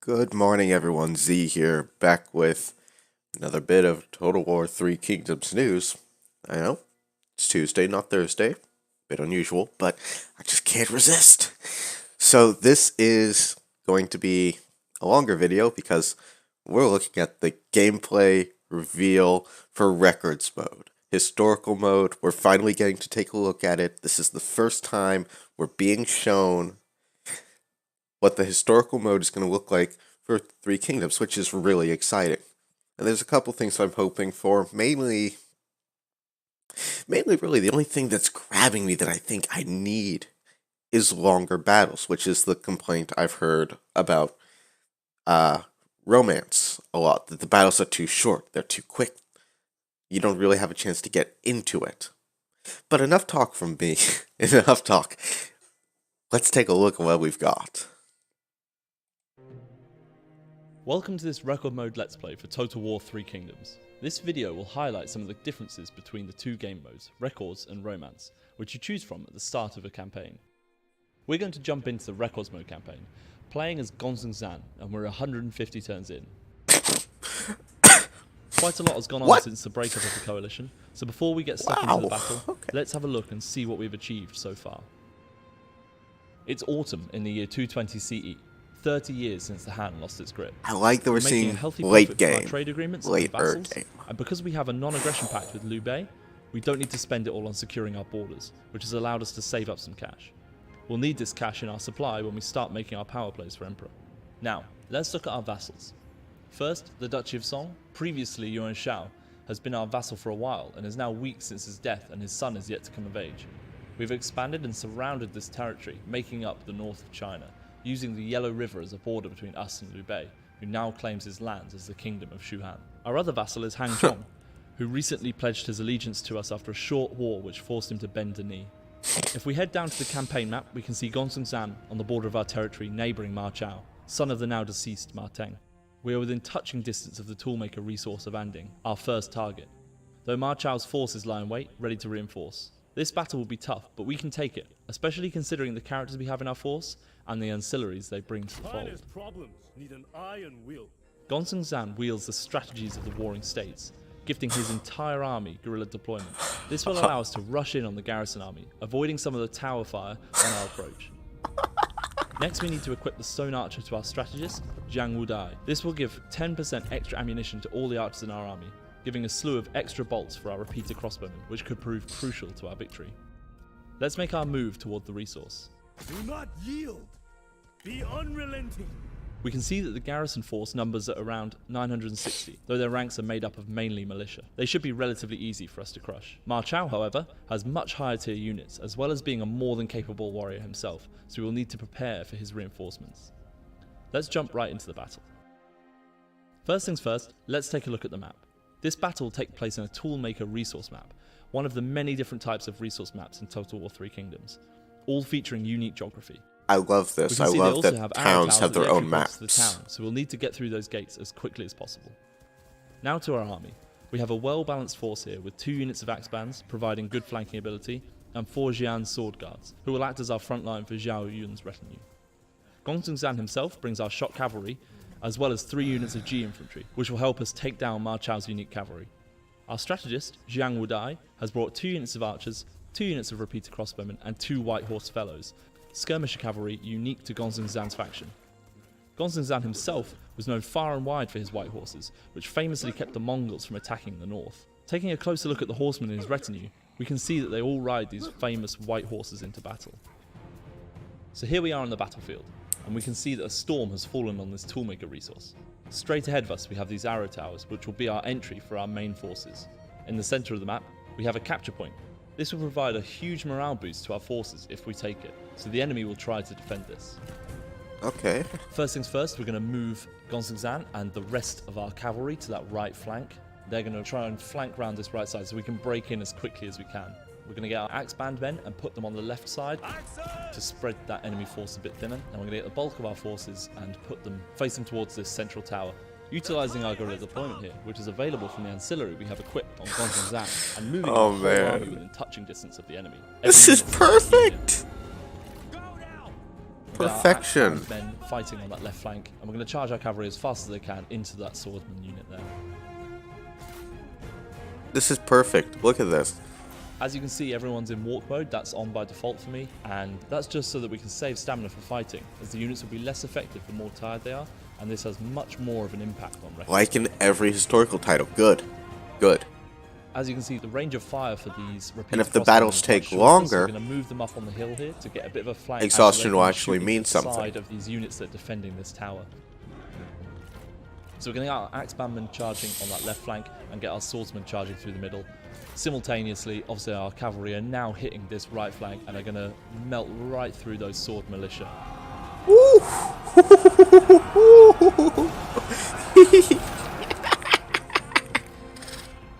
Good morning, everyone. Z here, back with another bit of Total War 3 Kingdoms news. I know, it's Tuesday, not Thursday. Bit unusual, but I just can't resist. So this is going to be a longer video because we're looking at the gameplay reveal for Records mode. Historical mode, we're finally getting to take a look at it. This is the first time we're being shown what the historical mode is going to look like for Three Kingdoms, which is really exciting. And there's a couple things I'm hoping for, mainly really the only thing that's grabbing me that I think I need is longer battles, which is the complaint I've heard about Romance a lot, that the battles are too short, they're too quick. You don't really have a chance to get into it. But enough talk from me, enough talk. Let's take a look at what we've got. Welcome to this record mode let's play for Total War 3 Kingdoms. This video will highlight some of the differences between the two game modes, Records and Romance, which you choose from at the start of a campaign. We're going to jump into the Records mode campaign, playing as Zan, and we're 150 turns in. Quite a lot has gone on since the breakup of the coalition, so before we get stuck into the battle, let's have a look and see what we've achieved so far. It's autumn in the year 220 CE. 30 years since the Han lost its grip. I like that we're seeing late game, trade agreements late and vassals, game. And because we have a non-aggression pact with Liu Bei, we don't need to spend it all on securing our borders, which has allowed us to save up some cash. We'll need this cash in our supply when we start making our power plays for Emperor. Now, let's look at our vassals. First, the Duchy of Song, previously Yuan Shao, has been our vassal for a while and is now weak since his death and his son is yet to come of age. We've expanded and surrounded this territory, making up the north of China, using the Yellow River as a border between us and Liu Bei, who now claims his lands as the Kingdom of Shuhan. Our other vassal is Han Zhong, who recently pledged his allegiance to us after a short war which forced him to bend the knee. If we head down to the campaign map, we can see Zan on the border of our territory neighbouring Ma Chao, son of the now deceased Ma Teng. We are within touching distance of the toolmaker resource of Anding, our first target, though Ma Chao's forces lie in wait, ready to reinforce. This battle will be tough, but we can take it, especially considering the characters we have in our force and the ancillaries they bring to the fold. Zan wields the strategies of the warring states, gifting his entire army guerrilla deployment. This will allow us to rush in on the garrison army, avoiding some of the tower fire on our approach. Next, we need to equip the stone archer to our strategist, Jiang Wudai. This will give 10% extra ammunition to all the archers in our army, giving a slew of extra bolts for our repeater crossbowmen, which could prove crucial to our victory. Let's make our move toward the resource. Do not yield! Be unrelenting! We can see that the garrison force numbers at around 960, though their ranks are made up of mainly militia. They should be relatively easy for us to crush. Ma Chao, however, has much higher tier units, as well as being a more than capable warrior himself, so we will need to prepare for his reinforcements. Let's jump right into the battle. First things first, let's take a look at the map. This battle will take place in a toolmaker resource map, one of the many different types of resource maps in Total War 3 Kingdoms, all featuring unique geography. I love this. I love that towns have their own maps. So we'll need to get through those gates as quickly as possible. Now to our army. We have a well-balanced force here with 2 units of axe bands, providing good flanking ability, and 4 Jian sword guards, who will act as our front line for Zhao Yun's retinue. Zan himself brings our shock cavalry, as well as 3 units of G infantry, which will help us take down Ma Chao's unique cavalry. Our strategist, Jiang Wudai, has brought 2 units of archers, 2 units of repeater crossbowmen, and 2 white horse fellows, skirmisher cavalry unique to Zan's faction. Zan himself was known far and wide for his white horses, which famously kept the Mongols from attacking the north. Taking a closer look at the horsemen in his retinue, we can see that they all ride these famous white horses into battle. So here we are on the battlefield, and we can see that a storm has fallen on this toolmaker resource. Straight ahead of us we have these arrow towers, which will be our entry for our main forces. In the centre of the map, we have a capture point. This will provide a huge morale boost to our forces if we take it, so the enemy will try to defend this. Okay. First things first, we're going to move Zan and the rest of our cavalry to that right flank. They're going to try and flank round this right side so we can break in as quickly as we can. We're going to get our axe band men and put them on the left side to spread that enemy force a bit thinner. And we're going to get the bulk of our forces and face them towards this central tower, utilising our guerrilla deployment here, which is available from the ancillary we have equipped on Zan, and moving the whole army within touching distance of the enemy. This is perfect! Perfection. Our men fighting on that left flank, and we're going to charge our cavalry as fast as they can into that swordsman unit there. This is perfect. Look at this. As you can see, everyone's in walk mode. That's on by default for me, and that's just so that we can save stamina for fighting, as the units will be less effective the more tired they are, and this has much more of an impact on record. Like in every historical title. Good. Good. As you can see, the range of fire for these repeated And if the crossbowmen battles is quite take short, longer, so we're going to move them up on the hill here to get a bit of a flank. exhaustion will and actually shoot mean into the something. side of these units that are defending this tower. So we're going to get our axemanmen charging on that left flank and get our swordsmen charging through the middle. Simultaneously, obviously our cavalry are now hitting this right flank and are going to melt right through those sword militia. Woo!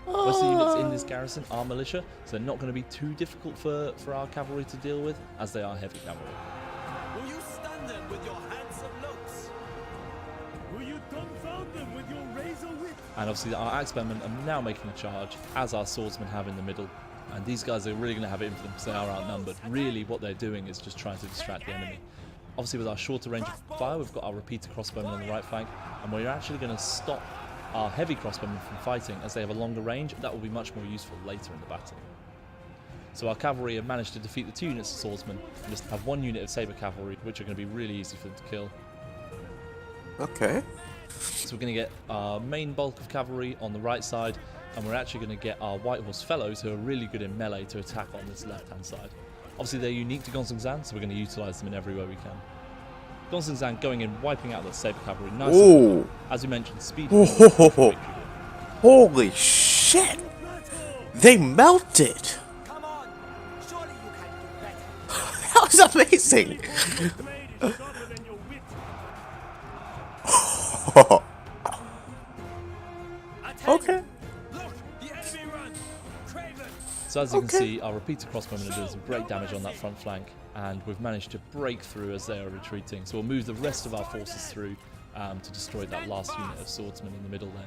Most of the units in this garrison are militia, so they're not going to be too difficult for our cavalry to deal with, as they are heavy cavalry. Will you stun them with your handsome looks? Will you dumbfound them with your razor wit? And obviously our axemen are now making a charge, as our swordsmen have in the middle. And these guys are really going to have it in for them because they are outnumbered. Really what they're doing is just trying to distract the enemy. Obviously with our shorter range of fire, we've got our repeater crossbowmen on the right flank, and we're actually going to stop our heavy crossbowmen from fighting as they have a longer range. That will be much more useful later in the battle. So our cavalry have managed to defeat the 2 units of swordsmen and just have 1 unit of saber cavalry, which are going to be really easy for them to kill. Okay. So we're going to get our main bulk of cavalry on the right side, and we're actually going to get our White Horse Fellows, who are really good in melee, to attack on this left-hand side. Obviously they're unique to Gonzang, so we're going to utilise them in every way we can. Gonzang going in, wiping out the saber cavalry. Nice. Ooh. As we mentioned, speed. Oh, holy shit! They melted! Come on, surely you can do better. That was amazing! Made is sharper than your wit. Okay. Look, the enemy runs. Craven. So as you can Okay. see, our repeater crossbowmen are doing some great damage on that front flank, and we've managed to break through as they are retreating. So we'll move the rest of our forces through to destroy that last unit of swordsmen in the middle there.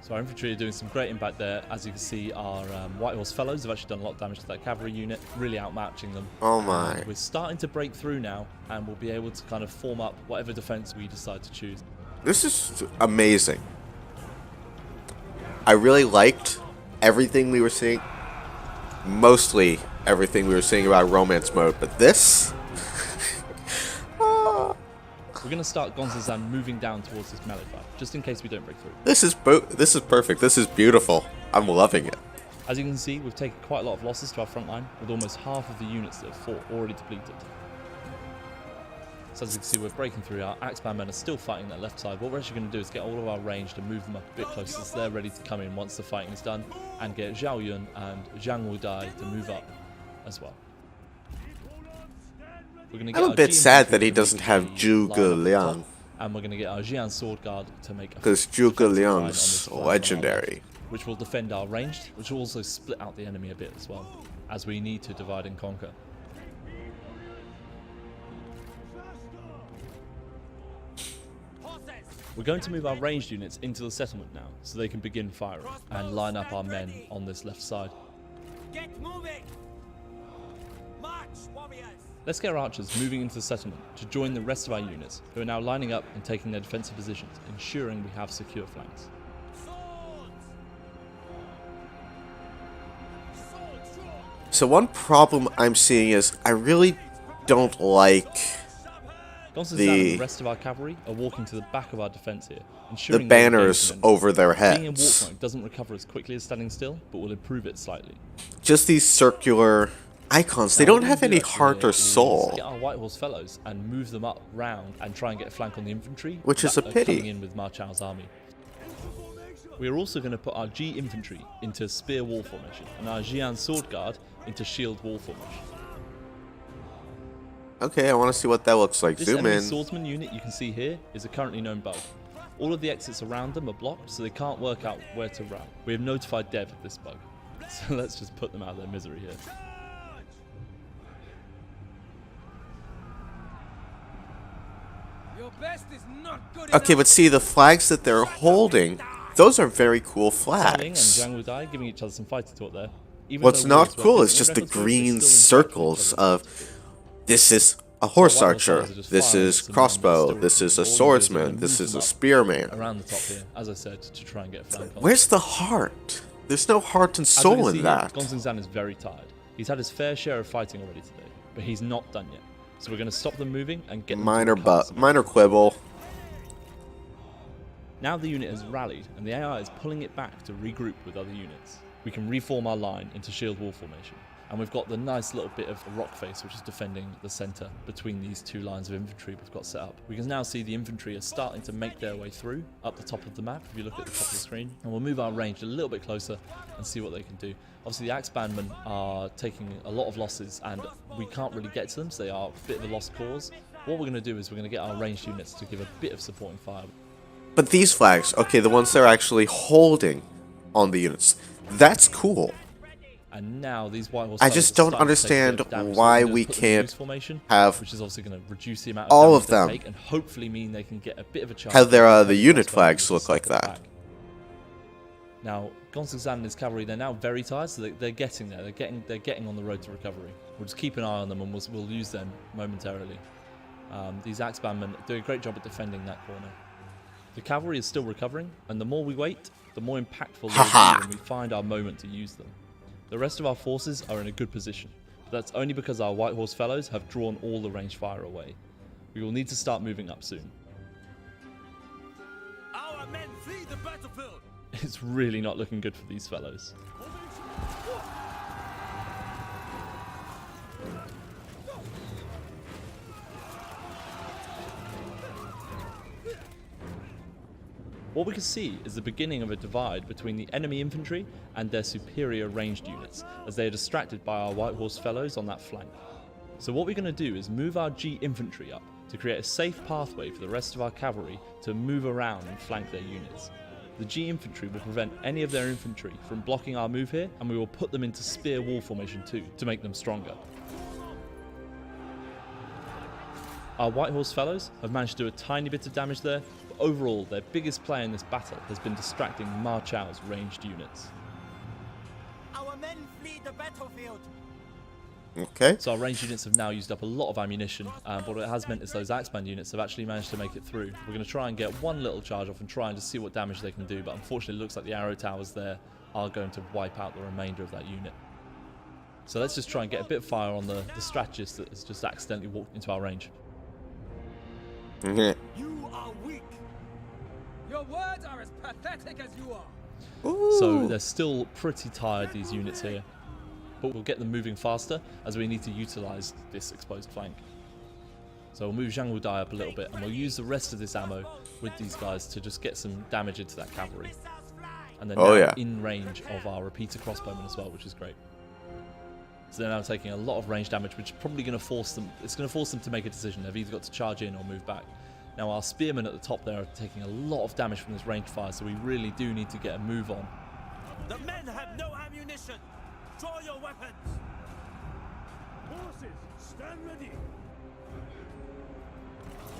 So our infantry are doing some great impact there. As you can see, our White Horse Fellows have actually done a lot of damage to that cavalry unit, really outmatching them. Oh my. And we're starting to break through now, and we'll be able to kind of form up whatever defense we decide to choose. This is amazing. I really liked everything we were seeing. Mostly everything we were seeing about romance mode, but this? We're going to start Gonzang moving down towards this melee fight, just in case we don't break through. This is perfect. This is beautiful. I'm loving it. As you can see, we've taken quite a lot of losses to our front line, with almost half of the units that have fought already depleted. So as you can see, we're breaking through. Our axeman men are still fighting that left side. What we're actually going to do is get all of our range to move them up a bit closer so they're ready to come in once the fighting is done, and get Zhao Yun and Zhang Wudai to move up as well. We're going to get I'm a our bit Ji sad that infantry he to doesn't make have the Zhuge line up at the Liang. top, and we're going to get our Jian sword guard to make a Because defensive Zhuge line on Liang's this flank on our legendary. left, which will defend our ranged, which will also split out the enemy a bit as well, as we need to divide and conquer. We're going to move our ranged units into the settlement now, so they can begin firing and line up our men on this left side. Get moving! March, warriors! Let's get our archers moving into the settlement to join the rest of our units, who are now lining up and taking their defensive positions, ensuring we have secure flanks. Swords! Swords drawn! So one problem I'm seeing is I really don't like Gonzang and the rest of our cavalry are walking to the back of our defense here, the ensuring banners over their being in walk heads. mode doesn't recover as quickly as standing still, but will improve it slightly. Just these circular icons. They Now, don't what have we any do heart actually or is soul. Get our White Horse Fellows and move them up round and try and get a flank on the infantry, Which is that a are pity. coming in with Ma Chao's army. We are also going to put our Ji infantry into spear wall formation and our Jian sword guard into shield wall formation. Okay, I want to see what that looks like. This Zoom enemy in. swordsman unit you can see here is a currently known bug. All of the exits around them are blocked, so they can't work out where to run. We have notified Dev of this bug, so let's just put them out of their misery here. Your best is not good Okay, enough. but see, the flags that they're holding, those are very cool Zhang Ling and flags. Zhang Wudai giving each other some fighting talk there. Even What's though not warriors were cool killed is in just the records, they're green still interacting with circles each other. of this is a horse White archer. Fellows are just This firing is at some crossbow. numbers, This still is a recruiting. All you do is swordsman. move This them is a up spearman. around the top here, as I said, to try and get a flank on. Where's the heart? There's no heart and As we soul can in see here, that. Gonzingzan is very tired. He's had his fair share of fighting already today, but he's not done yet. So we're going to stop them moving and get them to recover some. Minor quibble. Now the unit has rallied and the AI is pulling it back to regroup with other units. We can reform our line into shield wall formation. And we've got the nice little bit of a rock face which is defending the centre between these two lines of infantry we've got set up. We can now see the infantry are starting to make their way through up the top of the map if you look at the top of the screen. And we'll move our range a little bit closer and see what they can do. Obviously the Axebandmen are taking a lot of losses and we can't really get to them, so they are a bit of a lost cause. What we're going to do is we're going to get our ranged units to give a bit of supporting fire. But these flags, okay, the ones they're actually holding on the units, that's cool. And now these White Horse I Fellows just are don't starting to take a bit understand of damage, why so we're gonna we put them in can't loose formation, have which is obviously going to reduce the amount of all damage of they them. take and hopefully mean they can get a bit of a chance. How their the to unit crossbow flags to look step like it that. back. Now, Gonzingzan and his cavalry, they're now very tired, so they're getting there. They're getting on the road to recovery. We'll just keep an eye on them and we'll use them momentarily. These Axebandmen do a great job at defending that corner. The cavalry is still recovering, and the more we wait, the more impactful they'll be when we find our moment to use them. The rest of our forces are in a good position, but that's only because our White Horse Fellows have drawn all the ranged fire away. We will need to start moving up soon. Our men flee the battlefield. It's really not looking good for these fellows. What we can see is the beginning of a divide between the enemy infantry and their superior ranged units, as they are distracted by our White Horse Fellows on that flank. So what we're going to do is move our G infantry up to create a safe pathway for the rest of our cavalry to move around and flank their units. The G infantry will prevent any of their infantry from blocking our move here, and we will put them into spear wall formation too, to make them stronger. Our White Horse Fellows have managed to do a tiny bit of damage there, but overall their biggest player in this battle has been distracting Ma Chao's ranged units. Our men flee the battlefield. Okay. So our ranged units have now used up a lot of ammunition, but what it has meant is those Axeband units have actually managed to make it through. We're going to try and get one little charge off and try and just see what damage they can do, but unfortunately it looks like the arrow towers there are going to wipe out the remainder of that unit. So let's just try and get a bit of fire on the strategist that has just accidentally walked into our range. You are weak. Your words are as pathetic as you are. So they're still pretty tired, these units here. But we'll get them moving faster as we need to utilise this exposed flank. So we'll move Zhang Wudai up a little bit and we'll use the rest of this ammo with these guys to just get some damage into that cavalry. And they're now in range of our repeater crossbowmen as well, which is great. So they're now taking a lot of range damage, which is probably going to force them, it's going to force them to make a decision. They've either got to charge in or move back. Now our spearmen at the top there are taking a lot of damage from this ranged fire, so we really do need to get a move on. The men have no ammunition. Draw your weapons. Horses, stand ready.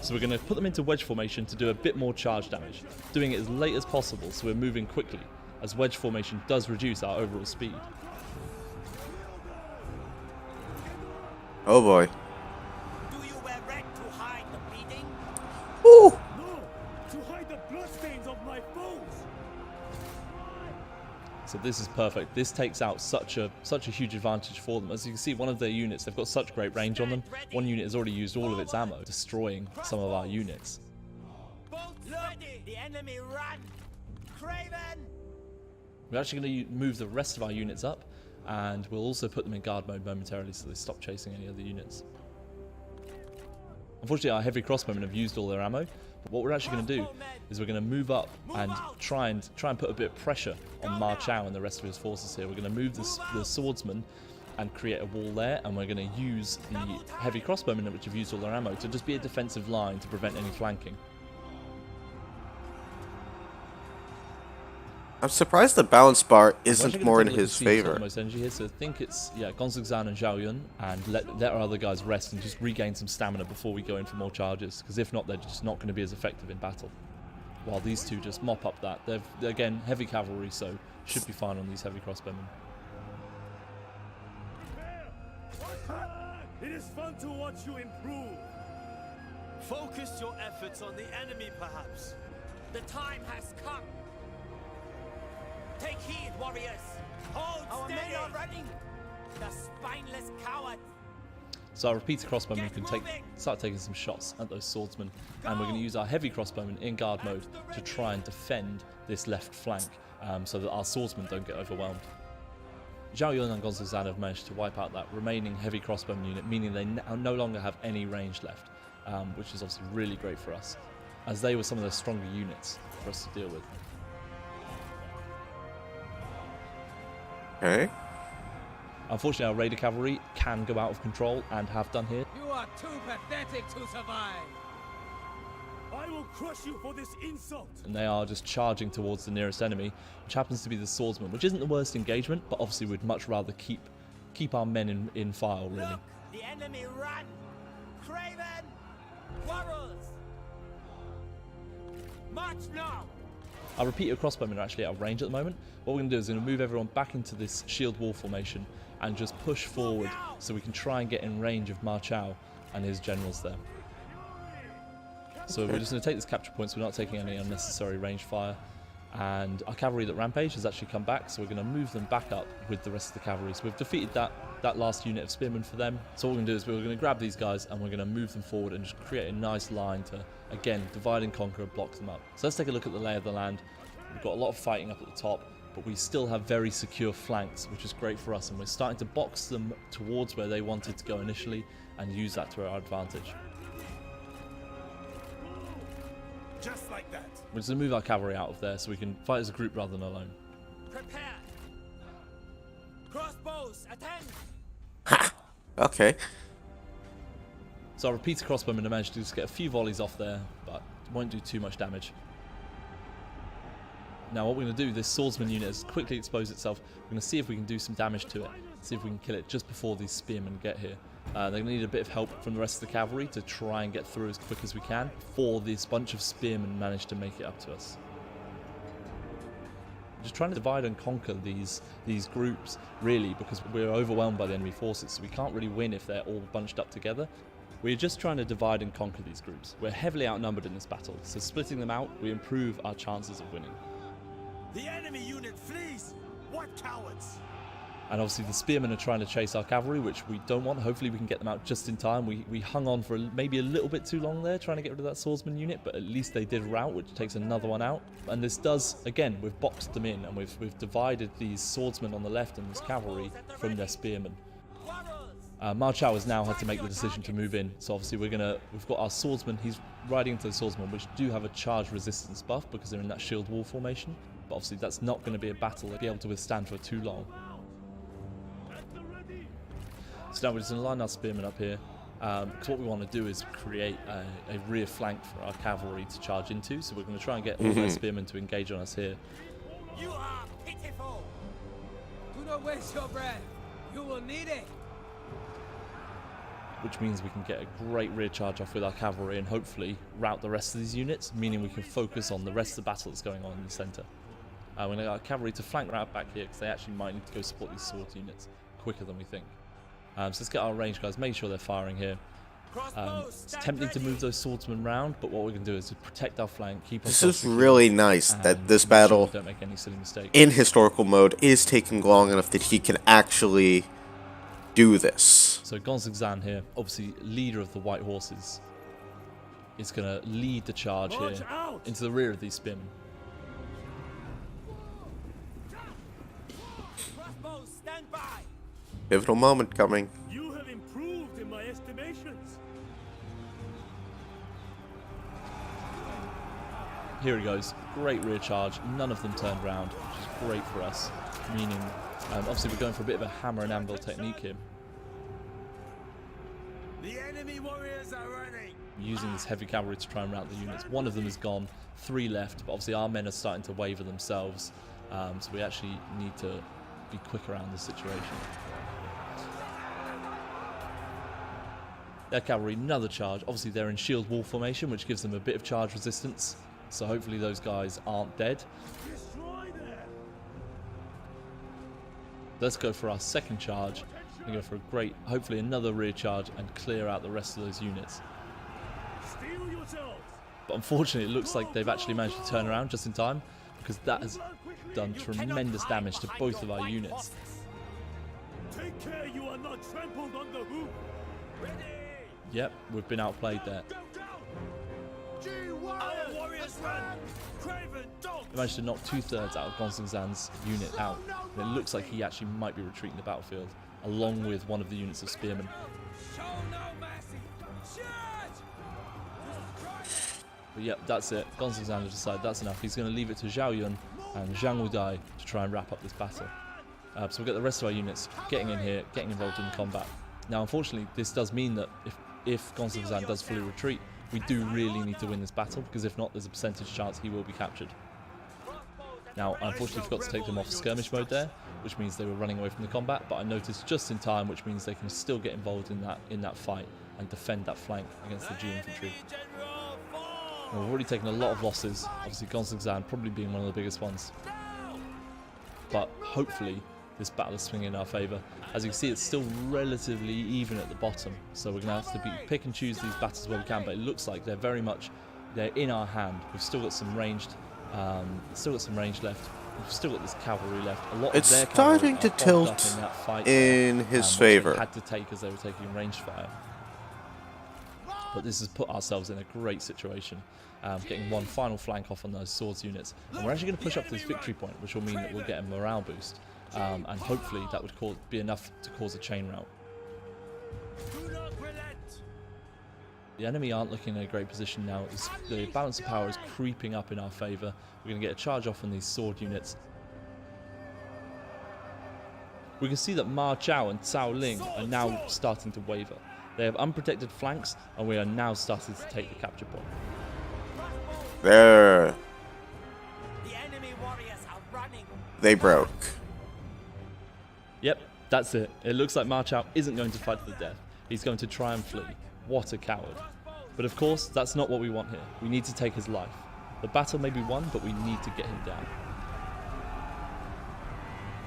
So we're going to put them into wedge formation to do a bit more charge damage, doing it as late as possible so we're moving quickly, as wedge formation does reduce our overall speed. Oh boy. Do you wear red to hide the bleeding? Ooh. No, to hide the bloodstains of my foes. So this is perfect. This takes out such a huge advantage for them. As you can see, one of their units, they've got such great range on them. One unit has already used all of its ammo, destroying some of our units. Boats ready. The enemy run. Craven. We're actually going to move the rest of our units up, and we'll also put them in guard mode momentarily so they stop chasing any other units. Unfortunately, our heavy crossbowmen have used all their ammo, but what we're actually going to do is we're going to move up and try and put a bit of pressure on Ma Chao and the rest of his forces here. We're going to move the swordsmen and create a wall there, and we're going to use the heavy crossbowmen, which have used all their ammo, to just be a defensive line to prevent any flanking. I'm surprised the balance bar We're isn't actually more in gonna take a look his and see who's got favor. the most energy here. So I think it's Gonzingzan and Zhao Yun, and let our other guys rest and just regain some stamina before we go in for more charges. Because if not, they're just not going to be as effective in battle. While these two just mop up that. They're again heavy cavalry, so should be fine on these heavy crossbowmen. It is fun to watch you improve. Focus your efforts on the enemy, perhaps. The time has come. Take heed, warriors. Hold Our steady. men are running. The spineless cowards. So our repeater crossbowmen can start taking some shots at those swordsmen, and we're going to use our heavy crossbowmen in guard mode to try and defend this left flank, so that our swordsmen don't get overwhelmed. Zhao Yun and Gonzalo have managed to wipe out that remaining heavy crossbowman unit, meaning they no longer have any range left, which is obviously really great for us, as they were some of the stronger units for us to deal with. Okay. Unfortunately, our raider cavalry can go out of control and have done here. You are too pathetic to survive. I will crush you for this insult. And they are just charging towards the nearest enemy, which happens to be the swordsman, which isn't the worst engagement, but obviously we'd much rather keep our men in file, really. Look, the enemy run. Craven, quarrels. March now. Our repeater crossbowmen are actually out of range at the moment. What we're going to do is we're going to move everyone back into this shield wall formation and just push forward so we can try and get in range of Ma Chao and his generals there. So we're just going to take this capture point so we're not taking any unnecessary range fire. And our cavalry that rampage has actually come back, so we're going to move them back up with the rest of the cavalry. So we've defeated that last unit of spearmen for them. So what we're going to do is we're going to grab these guys and we're going to move them forward and just create a nice line to, again, divide and conquer and block them up. So let's take a look at the lay of the land. We've got a lot of fighting up at the top, but we still have very secure flanks, which is great for us, and we're starting to box them towards where they wanted to go initially and use that to our advantage. Just like that. We're just going to move our cavalry out of there so we can fight as a group rather than alone. Prepare. Crossbows, attend. Ha! Okay. So our repeater crossbowmen managed to just get a few volleys off there, but won't do too much damage. Now what we're going to do, this swordsman unit has quickly exposed itself. We're going to see if we can do some damage to it, see if we can kill it just before these spearmen get here. They're going to need a bit of help from the rest of the cavalry to try and get through as quick as we can before this bunch of spearmen manage to make it up to us. Just trying to divide and conquer these groups, really, because we're overwhelmed by the enemy forces, so we can't really win if they're all bunched up together. We're just trying to divide and conquer these groups. We're heavily outnumbered in this battle, so splitting them out, we improve our chances of winning. The enemy unit flees. What cowards! And obviously the spearmen are trying to chase our cavalry, which we don't want. Hopefully we can get them out just in time. We hung on for maybe a little bit too long there trying to get rid of that swordsman unit, but at least they did rout, which takes another one out. And this does, again, we've boxed them in and we've divided these swordsmen on the left and this cavalry from their spearmen. Ma Chao has now had to make the decision to move in, so obviously we've got our swordsman. He's riding into the swordsmen, which do have a charge resistance buff because they're in that shield wall formation. But obviously that's not going to be a battle they'll be able to withstand for too long. So now we're just going to line our spearmen up here, because what we want to do is create a rear flank for our cavalry to charge into. So we're going to try and get all their spearmen to engage on us here. You are pitiful. Do not waste your breath. You will need it. Which means we can get a great rear charge off with our cavalry and hopefully rout the rest of these units, meaning we can focus on the rest of the battle that's going on in the centre. We're going to get our cavalry to flank rout back here because they actually might need to go support these sword units quicker than we think. So let's get our range guys, make sure they're firing here. It's tempting to move those swordsmen round, but what we're going to do is to protect our flank, keep This is really nice that this battle don't make any silly mistakes. in historical mode is taking long enough that he can actually do this. So Gonzalo here, obviously leader of the White Horses, is going to lead the charge here into the rear of these spearmen. Crossbows, stand by. Pivotal moment coming. You have improved in my estimations. Here he goes, great rear charge, none of them turned round, which is great for us, meaning obviously we're going for a bit of a hammer and anvil technique here. The enemy warriors are running. Using this heavy cavalry to try and rout the units. One of them is gone, 3 left, but obviously our men are starting to waver themselves, so we actually need to be quick around the situation. Their cavalry, another charge. Obviously they're in shield wall formation, which gives them a bit of charge resistance, so hopefully those guys aren't dead. Destroy them. Let's go for our second charge and go for a great, hopefully another rear charge and clear out the rest of those units. Steel yourselves. But unfortunately, it looks like they've actually managed to turn around just in time, because that has done tremendous damage to both of our units. Take care you are not trampled on the hoof. Ready. Yep, we've been outplayed there. Go, go. Our warriors run. Craven dogs. They managed to knock 2/3 out of Gonzagzan's unit out, and it looks like he actually might be retreating the battlefield, along with one of the units of spearmen. Show no mercy. Charge! But yep, that's it. Gonzagzan has decided that's enough. He's going to leave it to Zhao Yun and Zhang Wudai to try and wrap up this battle. So we'll get the rest of our units getting in here, getting involved in combat. Now, unfortunately, this does mean that if Gonzagzan does fully retreat, we do really need to win this battle, because if not, there's a percentage chance he will be captured. Now, I unfortunately forgot to take them off skirmish mode there, which means they were running away from the combat, but I noticed just in time, which means they can still get involved in that fight and defend that flank against the G infantry. Now, we've already taken a lot of losses, obviously Gonzagzan probably being one of the biggest ones. But hopefully this battle is swinging in our favour. As you can see, it's still relatively even at the bottom, so we're going to have to pick and choose these battles where we can, but it looks like they're in our hand. We've still got some ranged left. We've still got this cavalry left. A lot It's of their starting to cavalry are hogged up tilt in that fight in there, his which favour. they had to take as they were taking ranged fire. But this has put ourselves in a great situation, getting one final flank off on those swords units. And we're actually going to push up to this victory point, which will mean that we'll get a morale boost. And hopefully that would be enough to cause a chain rout. Do not relent. The enemy aren't looking in a great position now. The balance of power is creeping up in our favour. We're going to get a charge off on these sword units. We can see that Ma Chao and Cao Ling are now starting to waver. They have unprotected flanks, and we are now starting to take the capture point. There. The enemy warriors are running. They broke. Yep, that's it. It looks like Ma Chao isn't going to fight to the death. He's going to try and flee. What a coward. But of course, that's not what we want here. We need to take his life. The battle may be won, but we need to get him down.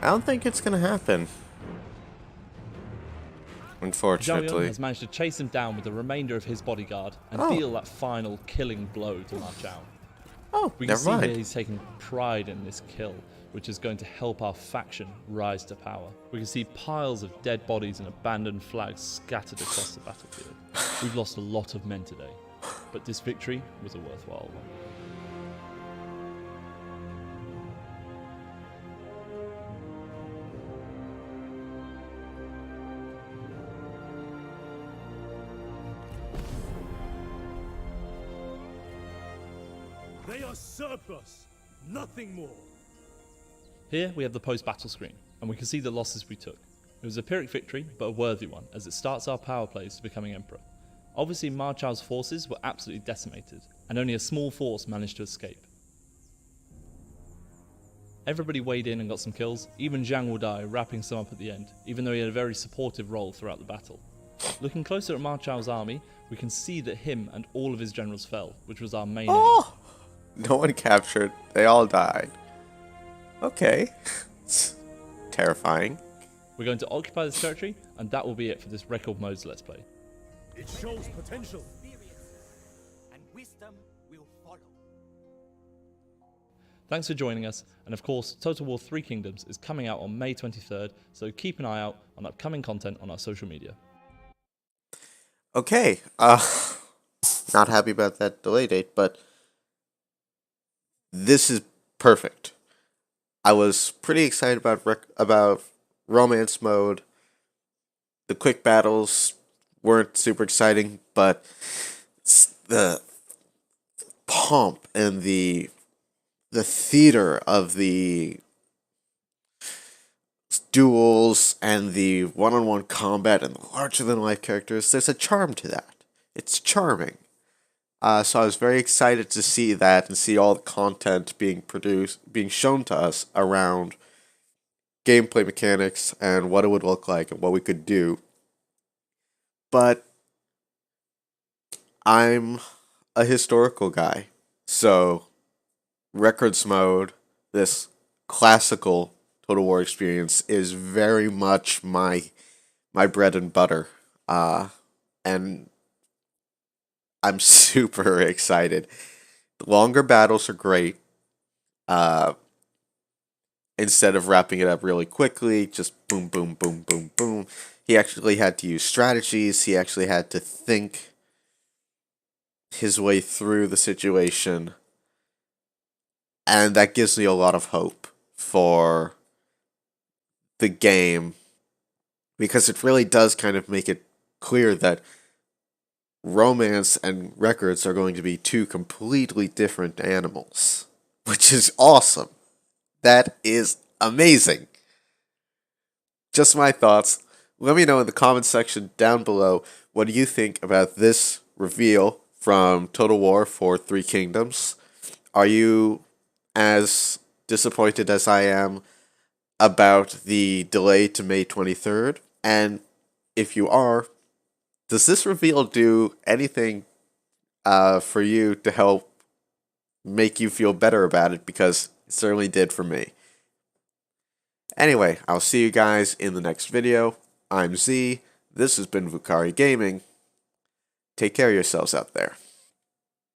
I don't think it's going to happen. Zhao Yun Unfortunately. has managed to chase him down with the remainder of his bodyguard and deal that final killing blow to Ma Chao. Oh, We can never see here mind. he's taking pride in this kill, which is going to help our faction rise to power. We can see piles of dead bodies and abandoned flags scattered across the battlefield. We've lost a lot of men today, but this victory was a worthwhile one. They are surplus. Nothing more. Here we have the post-battle screen, and we can see the losses we took. It was a Pyrrhic victory, but a worthy one, as it starts our power plays to becoming emperor. Obviously, Ma Chao's forces were absolutely decimated, and only a small force managed to escape. Everybody weighed in and got some kills, even Zhang Wudai wrapping some up at the end, even though he had a very supportive role throughout the battle. Looking closer at Ma Chao's army, we can see that him and all of his generals fell, which was our main aim. No one captured. They all died. Okay. It's terrifying. We're going to occupy this territory, and that will be it for this record modes Let's Play. It shows potential. And wisdom will follow. Thanks for joining us, and of course, Total War 3 Kingdoms is coming out on May 23rd, so keep an eye out on upcoming content on our social media. Okay. Not happy about that delay date, but this is perfect. I was pretty excited about romance mode. The quick battles weren't super exciting, but the pomp and the theater of the duels and the one-on-one combat and the larger-than-life characters, there's a charm to that. It's charming. So I was very excited to see that and see all the content being shown to us around gameplay mechanics and what it would look like and what we could do. But I'm a historical guy, so records mode, this classical Total War experience, is very much my my bread and butter. And I'm super excited. The longer battles are great. Uh, Instead of wrapping it up really quickly, just boom, boom, boom, boom, boom. He actually had to use strategies. He actually had to think his way through the situation. And that gives me a lot of hope for the game, because it really does kind of make it clear that romance and records are going to be two completely different animals, which is awesome. That is amazing. Just my thoughts. Let me know in the comments section down below, what do you think about this reveal from Total War for Three Kingdoms? Are you as disappointed as I am about the delay to May 23rd? And if you are, does this reveal do anything for you to help make you feel better about it? Because it certainly did for me. Anyway, I'll see you guys in the next video. I'm Z. This has been Vucari-gaming. Take care of yourselves out there.